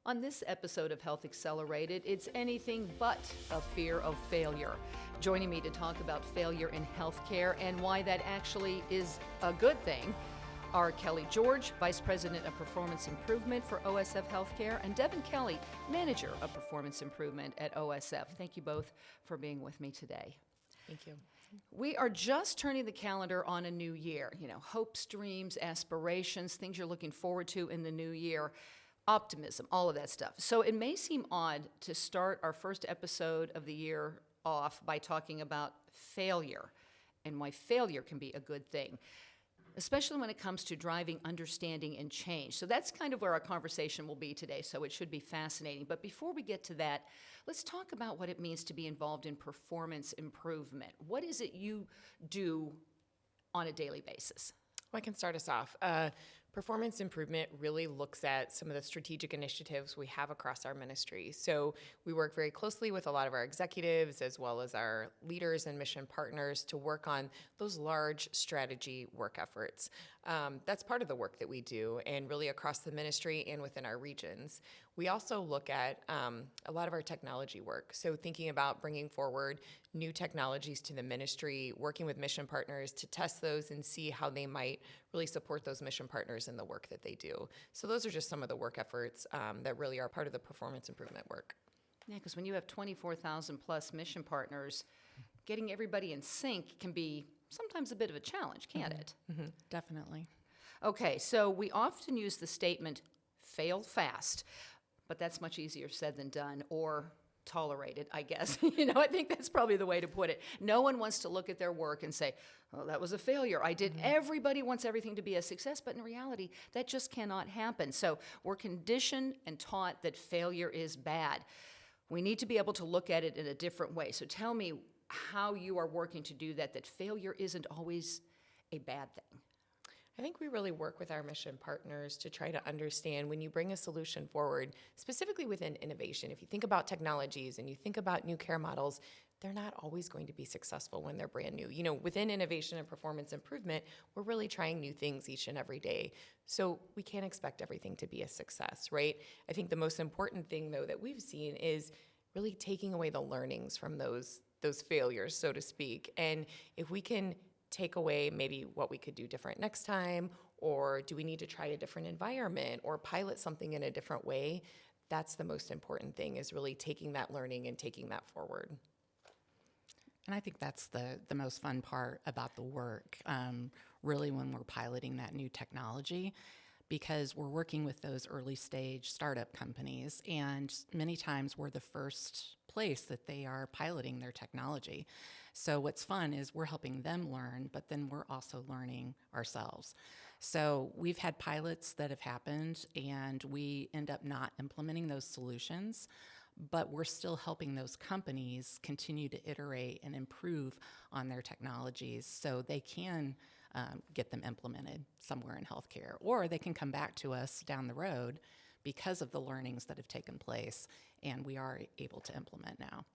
On this episode of Health Accelerated, it's anything but a fear of failure. Joining me to talk about failure in healthcare and why that actually is a good thing are Kelly George, Vice President of Performance Improvement for OSF Healthcare, and Devon Kelly, Manager of Performance Improvement at OSF. Thank you both for being with me today. Thank you. We are just turning the calendar on a new year. You know, hopes, dreams, aspirations, things you're looking forward to in the new year. Optimism, all of that stuff. So it may seem odd to start our first episode of the year off by talking about failure and why failure can be a good thing, especially when it comes to driving understanding and change. So that's kind of where our conversation will be today, so it should be fascinating. But before we get to that, let's talk about what it means to be involved in performance improvement. What is it you do on a daily basis? Well, I can start us off. Performance improvement really looks at some of the strategic initiatives we have across our ministry. So we work very closely with a lot of our executives as well as our leaders and mission partners to work on those large strategy work efforts. That's part of the work that we do, and really across the ministry and within our regions. We also look at a lot of our technology work. So thinking about bringing forward new technologies to the ministry, working with mission partners to test those and see how they might really support those mission partners in the work that they do. So those are just some of the work efforts that really are part of the performance improvement work. Yeah, because when you have 24,000 plus mission partners, getting everybody in sync can be sometimes a bit of a challenge, can't it? Mm-hmm. Definitely. Okay, so we often use the statement, fail fast, but that's much easier said than done, or tolerated, I guess. I think that's probably the way to put it. No one wants to look at their work and say, oh, that was a failure. Everybody wants everything to be a success, but in reality, that just cannot happen. So we're conditioned and taught that failure is bad. We need to be able to look at it in a different way. So tell me how you are working to do that failure isn't always a bad thing. I think we really work with our mission partners to try to understand when you bring a solution forward, specifically within innovation. If you think about technologies and you think about new care models, they're not always going to be successful when they're brand new. Within innovation and performance improvement, we're really trying new things each and every day. So we can't expect everything to be a success, right? I think the most important thing, though, that we've seen is really taking away the learnings from those failures, so to speak. And if we can take away maybe what we could do different next time, or do we need to try a different environment or pilot something in a different way, that's the most important thing, is really taking that learning and taking that forward. And I think that's the most fun part about the work, really when we're piloting that new technology, because we're working with those early stage startup companies, and many times we're the first place that they are piloting their technology. So what's fun is we're helping them learn, but then we're also learning ourselves. So we've had pilots that have happened and we end up not implementing those solutions, but we're still helping those companies continue to iterate and improve on their technologies so they can get them implemented somewhere in healthcare, or they can come back to us down the road because of the learnings that have taken place and we are able to implement now.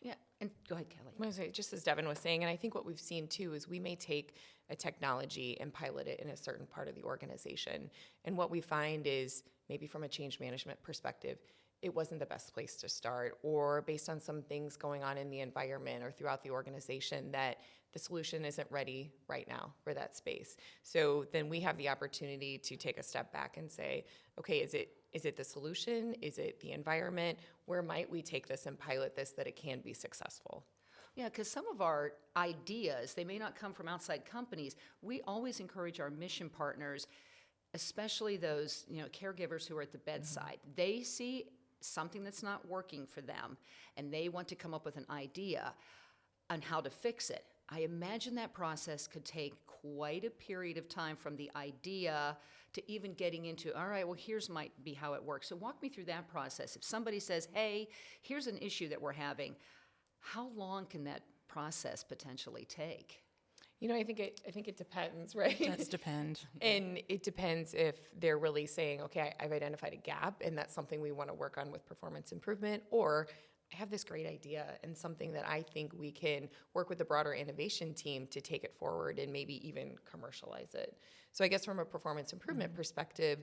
Yeah, and go ahead, Kelly. I was gonna say, just as Devon was saying, and I think what we've seen too is we may take a technology and pilot it in a certain part of the organization. And what we find is maybe from a change management perspective, it wasn't the best place to start, or based on some things going on in the environment or throughout the organization, that the solution isn't ready right now for that space. So then we have the opportunity to take a step back and say, okay, is it the solution? Is it the environment? Where might we take this and pilot this that it can be successful? Yeah, because some of our ideas, they may not come from outside companies. We always encourage our mission partners, especially those caregivers who are at the bedside. Mm-hmm. They see something that's not working for them, and they want to come up with an idea on how to fix it. I imagine that process could take quite a period of time from the idea to even getting into, all right, well, here's might be how it works. So walk me through that process. If somebody says, hey, here's an issue that we're having, how long can that process potentially take? I think it depends, right? It does depend. And it depends if they're really saying, okay, I've identified a gap and that's something we want to work on with performance improvement, or I have this great idea and something that I think we can work with the broader innovation team to take it forward and maybe even commercialize it. So I guess from a performance improvement perspective,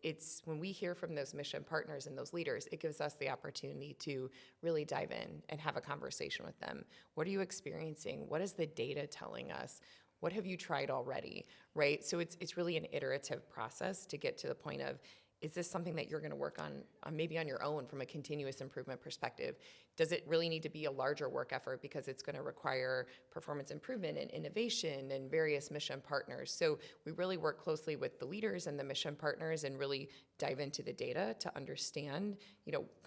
it's when we hear from those mission partners and those leaders, it gives us the opportunity to really dive in and have a conversation with them. What are you experiencing? What is the data telling us? What have you tried already, right? So it's really an iterative process to get to the point of, is this something that you're going to work on maybe on your own from a continuous improvement perspective? Does it really need to be a larger work effort because it's going to require performance improvement and innovation and various mission partners? So we really work closely with the leaders and the mission partners and really dive into the data to understand,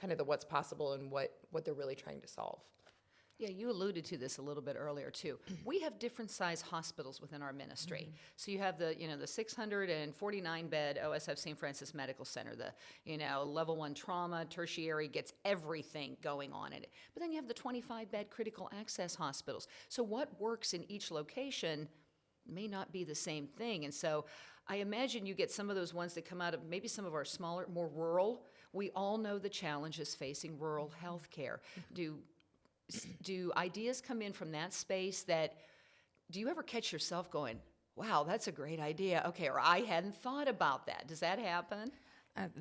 kind of the what's possible and what they're really trying to solve. Yeah, you alluded to this a little bit earlier too. We have different size hospitals within our ministry. So you have the 649 bed OSF St. Francis Medical Center, the level 1 trauma, tertiary, gets everything going on in it. But then you have the 25 bed critical access hospitals. So what works in each location may not be the same thing. And so I imagine you get some of those ones that come out of maybe some of our smaller, more rural. We all know the challenges facing rural healthcare. Do ideas come in from that space do you ever catch yourself going, wow, that's a great idea, okay, or I hadn't thought about that? Does that happen?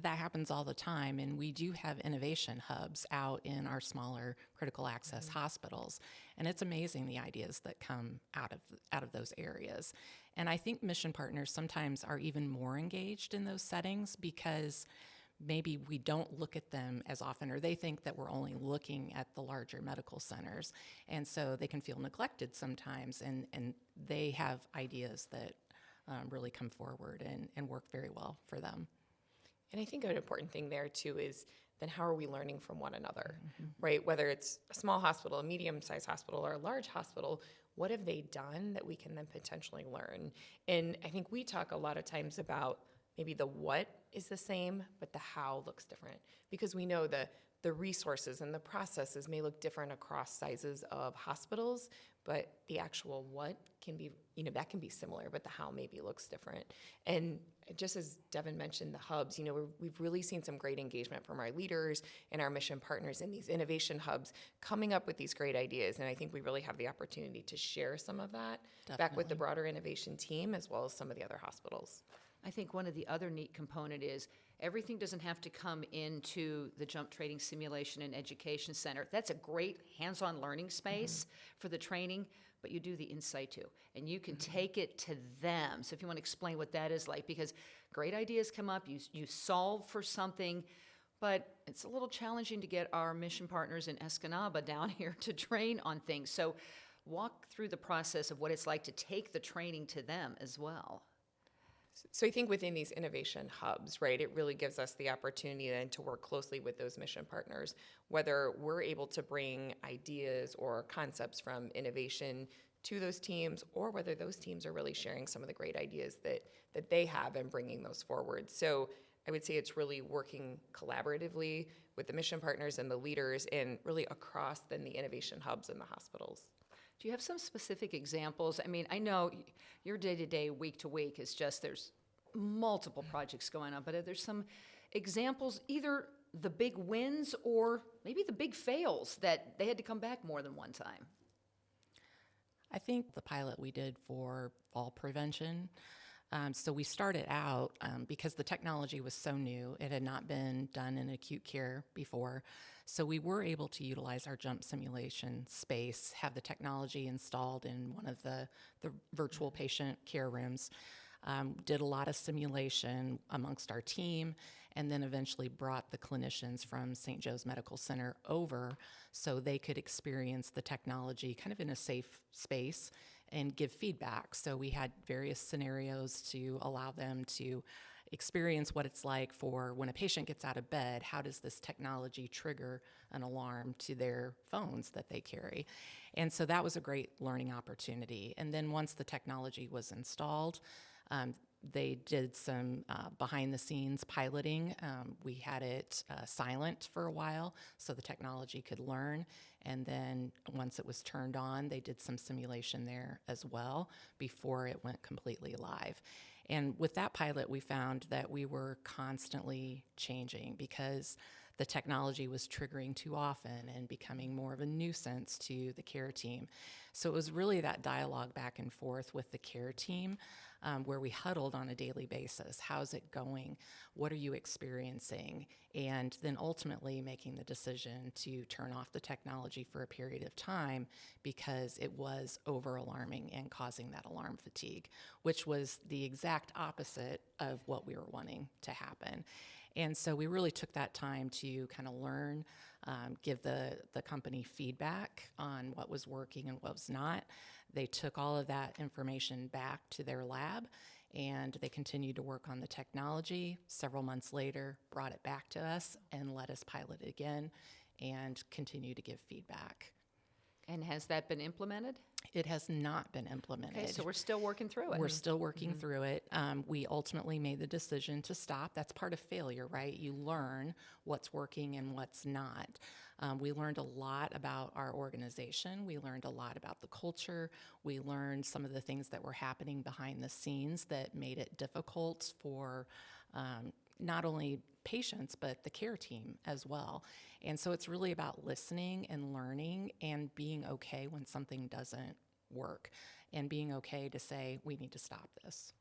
That happens all the time, and we do have innovation hubs out in our smaller critical access hospitals, and it's amazing the ideas that come out of those areas. And I think mission partners sometimes are even more engaged in those settings because maybe we don't look at them as often, or they think that we're only looking at the larger medical centers. And so they can feel neglected sometimes, and they have ideas that really come forward and work very well for them. And I think an important thing there too is then how are we learning from one another, right? Whether it's a small hospital, a medium-sized hospital, or a large hospital, what have they done that we can then potentially learn? And I think we talk a lot of times about maybe the what is the same, but the how looks different, because we know the resources and the processes may look different across sizes of hospitals, but the actual what can be, that can be similar, but the how maybe looks different. And just as Devon mentioned, the hubs, we've really seen some great engagement from our leaders and our mission partners in these innovation hubs coming up with these great ideas. And I think we really have the opportunity to share some of that back with the broader innovation team as well as some of the other hospitals. I think one of the other neat component is everything doesn't have to come into the Jump Trading Simulation and Education Center. That's a great hands-on learning space for the training, but you do the insight too, and you can take it to them. So if you want to explain what that is like, because great ideas come up, you solve for something, but it's a little challenging to get our mission partners in Escanaba down here to train on things. So walk through the process of what it's like to take the training to them as well. So I think within these innovation hubs, right, it really gives us the opportunity then to work closely with those mission partners, whether we're able to bring ideas or concepts from innovation to those teams, or whether those teams are really sharing some of the great ideas that they have and bringing those forward. So I would say it's really working collaboratively with the mission partners and the leaders and really across then the innovation hubs in the hospitals. Do you have some specific examples? I mean, I know your day-to-day, week-to-week is just there's multiple projects going on, but are there some examples, either the big wins or maybe the big fails that they had to come back more than one time? I think the pilot we did for fall prevention, so we started out because the technology was so new, it had not been done in acute care before. So we were able to utilize our jump simulation space, have the technology installed in one of the virtual patient care rooms, did a lot of simulation amongst our team, and then eventually brought the clinicians from St. Joe's Medical Center over so they could experience the technology kind of in a safe space and give feedback. So we had various scenarios to allow them to experience what it's like for when a patient gets out of bed, how does this technology trigger an alarm to their phones that they carry? And so that was a great learning opportunity. And then once the technology was installed, they did some behind-the-scenes piloting. We had it silent for a while so the technology could learn. And then once it was turned on, they did some simulation there as well before it went completely live. And with that pilot, we found that we were constantly changing because the technology was triggering too often and becoming more of a nuisance to the care team. So it was really that dialogue back and forth with the care team where we huddled on a daily basis. How's it going? What are you experiencing? And then ultimately making the decision to turn off the technology for a period of time because it was over alarming and causing that alarm fatigue, which was the exact opposite of what we were wanting to happen. And so we really took that time to kind of learn, give the company feedback on what was working and what was not. They took all of that information back to their lab, and they continued to work on the technology. Several months later, brought it back to us and let us pilot it again and continue to give feedback. And has that been implemented? It has not been implemented. Okay, so we're still working through it. We're still working through it. We ultimately made the decision to stop. That's part of failure, right? You learn what's working and what's not. We learned a lot about our organization. We learned a lot about the culture. We learned some of the things that were happening behind the scenes that made it difficult for not only patients, but the care team as well. And so it's really about listening and learning and being okay when something doesn't work and being okay to say, we need to stop this.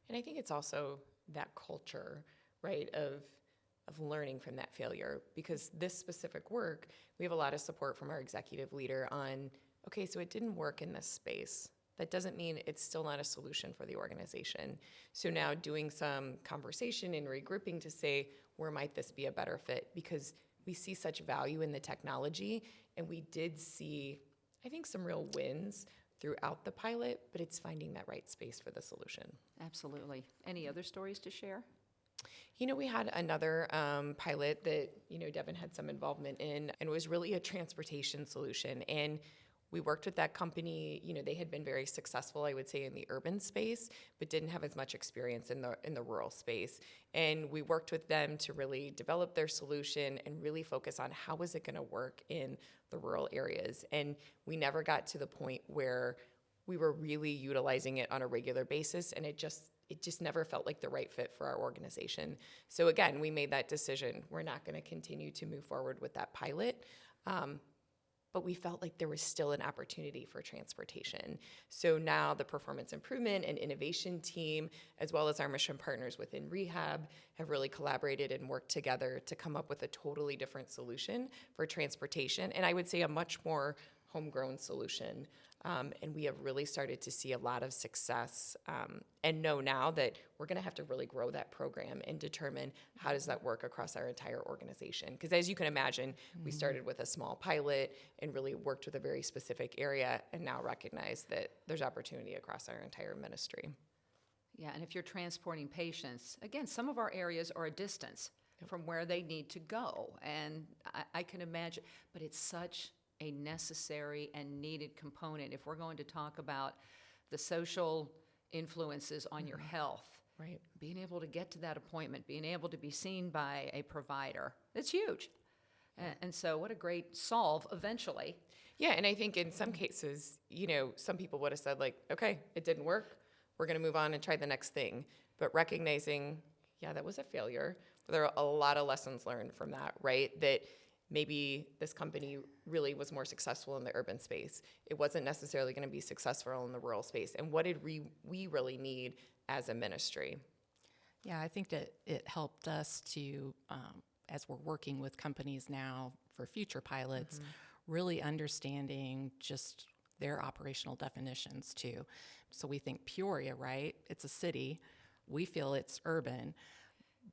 And I think it's also that culture, right, of learning from that failure, because this specific work, we have a lot of support from our executive leader on, okay, so it didn't work in this space. That doesn't mean it's still not a solution for the organization. So now doing some conversation and regrouping to say, where might this be a better fit? Because we see such value in the technology, and we did see, I think, some real wins throughout the pilot, but it's finding that right space for the solution. Absolutely. Any other stories to share? You know, we had another pilot that, Devon had some involvement in, and it was really a transportation solution. And we worked with that company. They had been very successful, I would say, in the urban space, but didn't have as much experience in the rural space. And we worked with them to really develop their solution and really focus on how was it going to work in the rural areas. And we never got to the point where we were really utilizing it on a regular basis, and it just never felt like the right fit for our organization. So again, we made that decision. We're not going to continue to move forward with that pilot. But we felt like there was still an opportunity for transportation. So now the performance improvement and innovation team, as well as our mission partners within rehab, have really collaborated and worked together to come up with a totally different solution for transportation, and I would say a much more homegrown solution. And we have really started to see a lot of success and know now that we're going to have to really grow that program and determine how does that work across our entire organization. Because as you can imagine, we started with a small pilot and really worked with a very specific area, and now recognize that there's opportunity across our entire ministry. Yeah, and if you're transporting patients, again, some of our areas are a distance from where they need to go. And I can imagine, but it's such a necessary and needed component if we're going to talk about the social influences on your health. Right. Being able to get to that appointment, being able to be seen by a provider, it's huge. And so what a great solve eventually. Yeah, and I think in some cases, some people would have said like, okay, it didn't work. We're going to move on and try the next thing. But recognizing, yeah, that was a failure. But there are a lot of lessons learned from that, right? That maybe this company really was more successful in the urban space. It wasn't necessarily going to be successful in the rural space. And what did we really need as a ministry? Yeah, I think that it helped us to, as we're working with companies now for future pilots, really understanding just their operational definitions too. So we think Peoria, right? It's a city. We feel it's urban,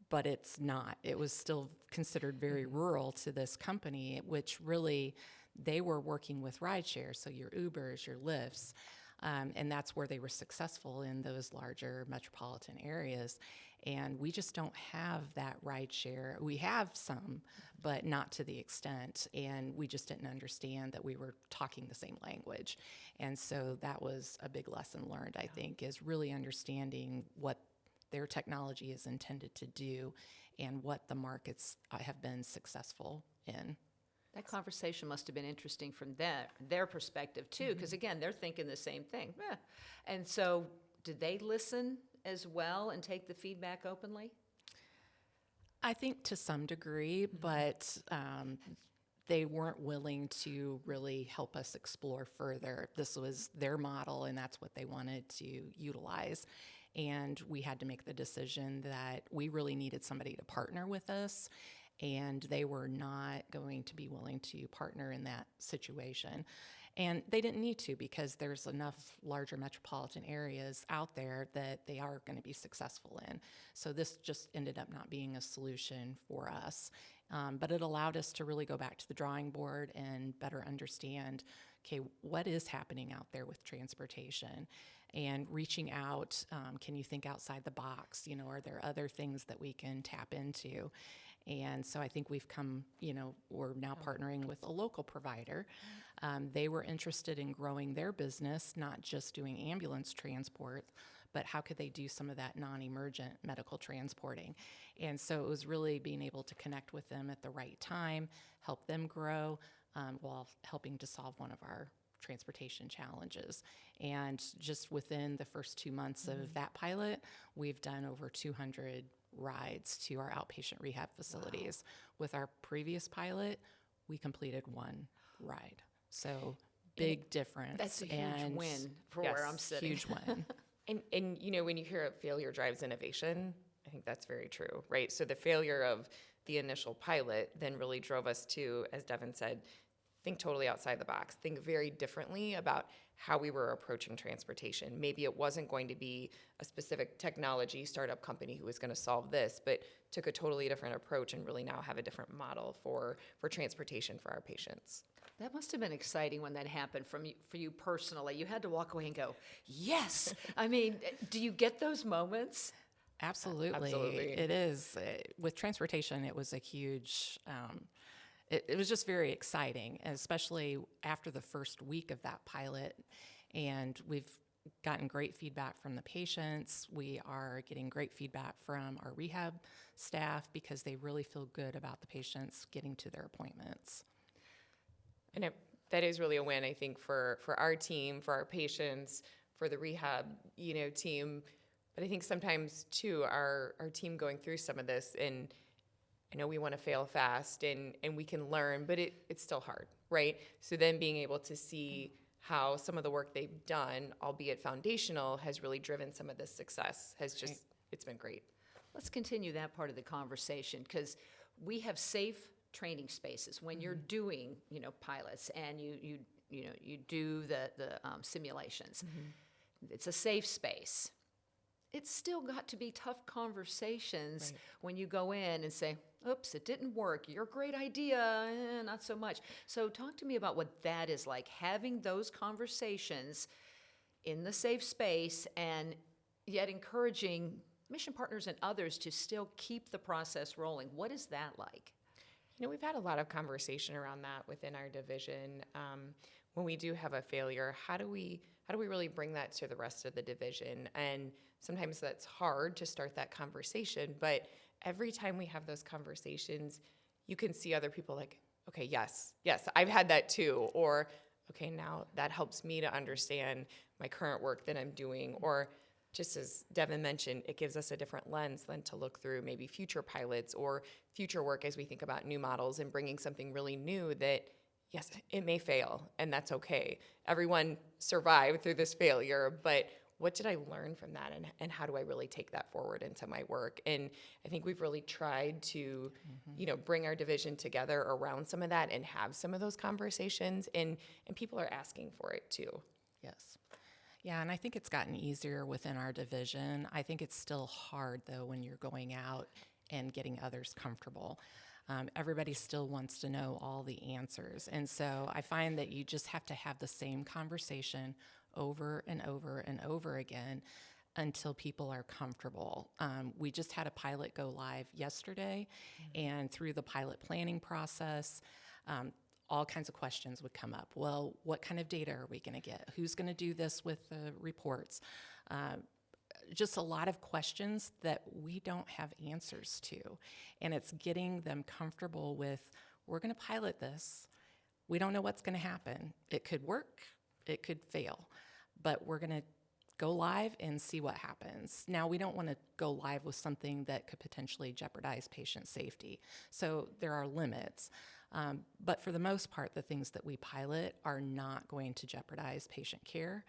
but it's not. It was still considered very rural to this company, which really, they were working with rideshare, so your Ubers, your Lyfts, and that's where they were successful in those larger metropolitan areas. And we just don't have that rideshare. We have some, but not to the extent, and we just didn't understand that we were talking the same language. And so that was a big lesson learned, I think, is really understanding what their technology is intended to do and what the markets have been successful in. That conversation must have been interesting from their perspective too, because again, they're thinking the same thing. And so did they listen as well and take the feedback openly? I think to some degree, but they weren't willing to really help us explore further. This was their model, and that's what they wanted to utilize. And we had to make the decision that we really needed somebody to partner with us, and they were not going to be willing to partner in that situation. And they didn't need to, because there's enough larger metropolitan areas out there that they are going to be successful in. So this just ended up not being a solution for us. But it allowed us to really go back to the drawing board and better understand, okay, what is happening out there with transportation? And reaching out, can you think outside the box? You know, are there other things that we can tap into? And so I think we've come, we're now partnering with a local provider. They were interested in growing their business, not just doing ambulance transport, but how could they do some of that non-emergent medical transporting? And so it was really being able to connect with them at the right time, help them grow, while helping to solve one of our transportation challenges. And just within the first 2 months of that pilot, we've done over 200 rides to our outpatient rehab facilities. Wow. With our previous pilot, we completed 1 ride. So big difference. That's a huge win for where I'm sitting. Huge win. And when you hear failure drives innovation, I think that's very true, right? So the failure of the initial pilot then really drove us to, as Devon said, think totally outside the box, think very differently about how we were approaching transportation. Maybe it wasn't going to be a specific technology startup company who was going to solve this, but took a totally different approach and really now have a different model for transportation for our patients. That must have been exciting when that happened for you personally. You had to walk away and go, yes. I mean, do you get those moments? Absolutely. Absolutely. It is. With transportation, it was a huge, it was just very exciting, especially after the first week of that pilot. And we've gotten great feedback from the patients. We are getting great feedback from our rehab staff because they really feel good about the patients getting to their appointments. And that is really a win, I think, for our team, for our patients, for the rehab, team. But I think sometimes, too, our team going through some of this, and I know we want to fail fast and we can learn, but it's still hard, right? So then being able to see how some of the work they've done, albeit foundational, has really driven some of this success has just, it's been great. Let's continue that part of the conversation, because we have safe training spaces when you're doing, pilots and you do the simulations. It's a safe space. It's still got to be tough conversations when you go in and say, oops, it didn't work. Your great idea, not so much. So talk to me about what that is like, having those conversations in the safe space and yet encouraging mission partners and others to still keep the process rolling. What is that like? We've had a lot of conversation around that within our division. When we do have a failure, how do we really bring that to the rest of the division? And sometimes that's hard to start that conversation, but every time we have those conversations, you can see other people like, okay, yes, I've had that too. Or, okay, now that helps me to understand my current work that I'm doing. Or just as Devon mentioned, it gives us a different lens then to look through maybe future pilots or future work as we think about new models and bringing something really new that, yes, it may fail, and that's okay. Everyone survived through this failure, but what did I learn from that, and how do I really take that forward into my work? And I think we've really tried to, bring our division together around some of that and have some of those conversations, and people are asking for it too. Yes. Yeah, and I think it's gotten easier within our division. I think it's still hard, though, when you're going out and getting others comfortable. Everybody still wants to know all the answers. And so I find that you just have to have the same conversation over and over and over again until people are comfortable. We just had a pilot go live yesterday, and through the pilot planning process, all kinds of questions would come up. Well, what kind of data are we going to get? Who's going to do this with the reports? Just a lot of questions that we don't have answers to. And it's getting them comfortable with, we're going to pilot this. We don't know what's going to happen. It could work. It could fail. But we're going to go live and see what happens. Now, we don't want to go live with something that could potentially jeopardize patient safety. So there are limits. But for the most part, the things that we pilot are not going to jeopardize patient care.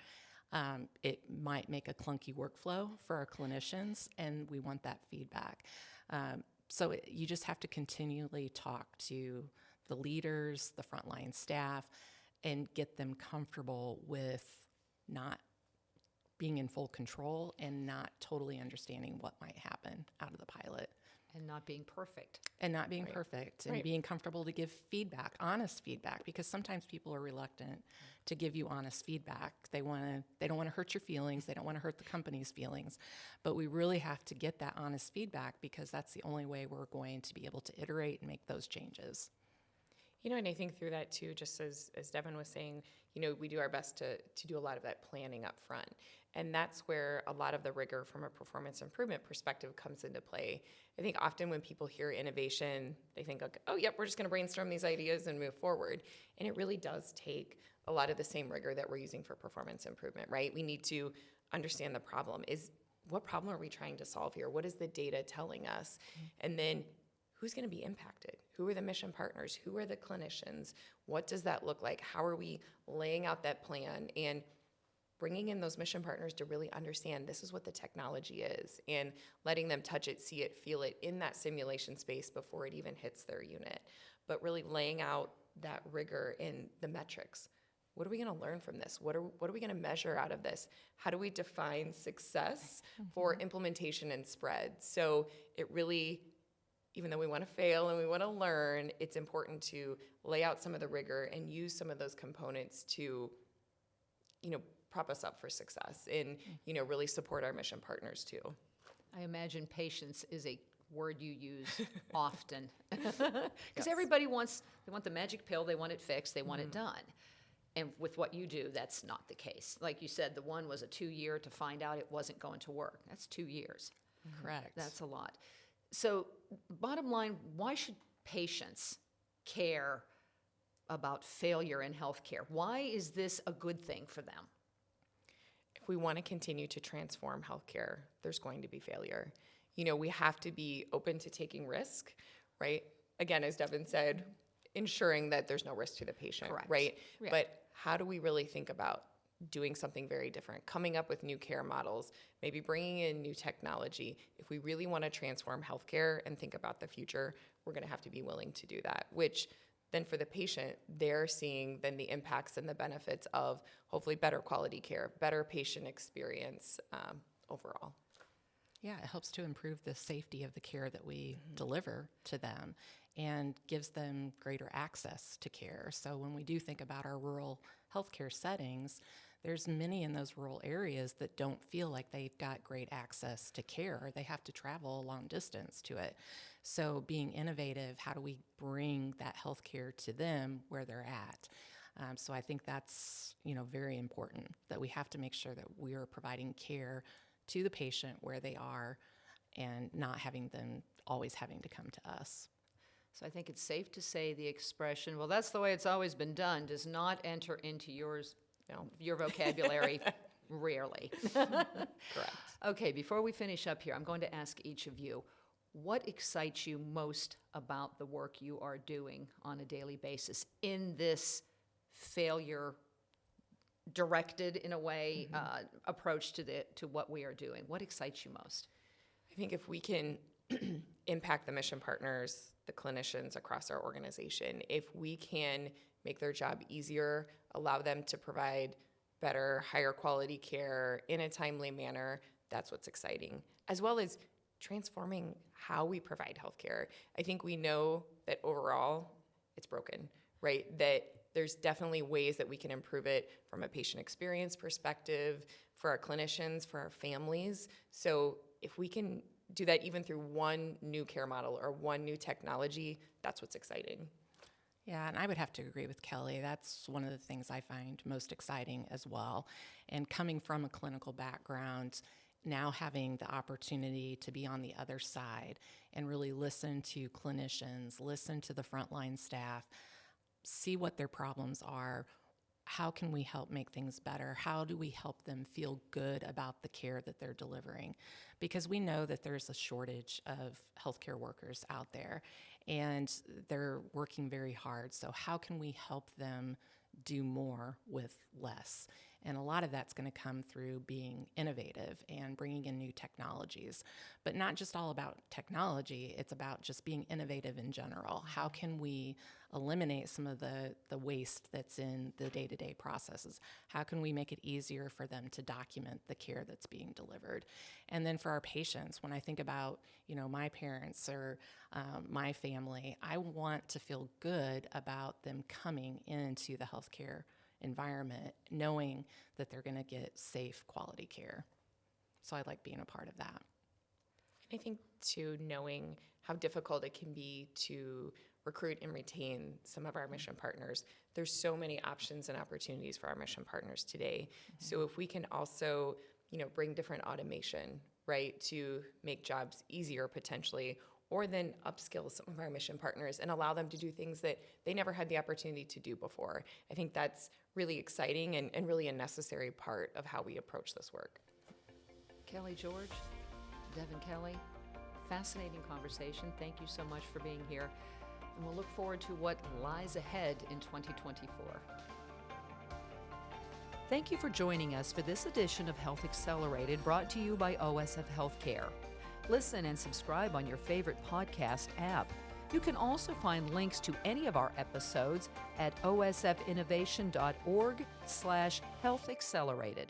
It might make a clunky workflow for our clinicians, and we want that feedback. You just have to continually talk to the leaders, the frontline staff, and get them comfortable with not being in full control and not totally understanding what might happen out of the pilot. And not being perfect. And not being Right. perfect, and Right. being comfortable to give feedback, honest feedback, because sometimes people are reluctant to give you honest feedback. They don't want to hurt your feelings. They don't want to hurt the company's feelings. But we really have to get that honest feedback, because that's the only way we're going to be able to iterate and make those changes. And I think through that too, just as Devon was saying, we do our best to do a lot of that planning up front. And that's where a lot of the rigor from a performance improvement perspective comes into play. I think often when people hear innovation, they think, like, oh, yep, we're just going to brainstorm these ideas and move forward. And it really does take a lot of the same rigor that we're using for performance improvement, right? We need to understand the problem. What problem are we trying to solve here? What is the data telling us? And then who's going to be impacted? Who are the mission partners? Who are the clinicians? What does that look like? How are we laying out that plan and bringing in those mission partners to really understand this is what the technology is, and letting them touch it, see it, feel it in that simulation space before it even hits their unit. But really laying out that rigor in the metrics. What are we going to learn from this? What are we going to measure out of this? How do we define success for implementation and spread? So it really, even though we want to fail and we want to learn, it's important to lay out some of the rigor and use some of those components to, prop us up for success and, really support our mission partners too. I imagine patience is a word you use often. Because Yes. everybody they want the magic pill, they want it fixed, they want it done. And with what you do, that's not the case. Like you said, the one was a 2-year to find out it wasn't going to work. That's 2 years. Correct. That's a lot. So bottom line, why should patients care about failure in healthcare? Why is this a good thing for them? If we want to continue to transform healthcare, there's going to be failure. We have to be open to taking risk, right? Again, as Devon said, ensuring that there's no risk to the patient, Correct. right? Yeah. But how do we really think about doing something very different, coming up with new care models, maybe bringing in new technology? If we really want to transform healthcare and think about the future, we're going to have to be willing to do that, which then for the patient, they're seeing then the impacts and the benefits of hopefully better quality care, better patient experience overall. Yeah, it helps to improve the safety of the care that we deliver to them and gives them greater access to care. So when we do think about our rural healthcare settings, there's many in those rural areas that don't feel like they've got great access to care, or they have to travel a long distance to it. So being innovative, how do we bring that healthcare to them where they're at? So I think that's, very important, that we have to make sure that we are providing care to the patient where they are and not having them always having to come to us. So I think it's safe to say the expression, well, that's the way it's always been done, does not enter into your vocabulary rarely. Correct. Okay, before we finish up here, I'm going to ask each of you, what excites you most about the work you are doing on a daily basis in this failure directed, in a way, approach to what we are doing? What excites you most? I think if we can impact the mission partners, the clinicians across our organization, if we can make their job easier, allow them to provide better, higher quality care in a timely manner, that's what's exciting, as well as transforming how we provide healthcare. I think we know that overall it's broken, right? That there's definitely ways that we can improve it from a patient experience perspective, for our clinicians, for our families. So if we can do that even through one new care model or one new technology, that's what's exciting. Yeah, and I would have to agree with Kelly. That's one of the things I find most exciting as well. And coming from a clinical background, now having the opportunity to be on the other side and really listen to clinicians, listen to the frontline staff, see what their problems are, how can we help make things better? How do we help them feel good about the care that they're delivering? Because we know that there's a shortage of healthcare workers out there, and they're working very hard. So how can we help them do more with less? And a lot of that's going to come through being innovative and bringing in new technologies. But not just all about technology, it's about just being innovative in general. How can we eliminate some of the waste that's in the day-to-day processes? How can we make it easier for them to document the care that's being delivered? And then for our patients, when I think about, my parents or my family, I want to feel good about them coming into the healthcare environment, knowing that they're going to get safe, quality care. So I like being a part of that. I think, too, knowing how difficult it can be to recruit and retain some of our mission partners. There's so many options and opportunities for our mission partners today. So if we can also, bring different automation, right, to make jobs easier potentially, or then upskill some of our mission partners and allow them to do things that they never had the opportunity to do before. I think that's really exciting and really a necessary part of how we approach this work. Kelly George, Devon Kelly, fascinating conversation. Thank you so much for being here. And we'll look forward to what lies ahead in 2024. Thank you for joining us for this edition of Health Accelerated, brought to you by OSF HealthCare. Listen and subscribe on your favorite podcast app. You can also find links to any of our episodes at osfinnovation.org/healthaccelerated.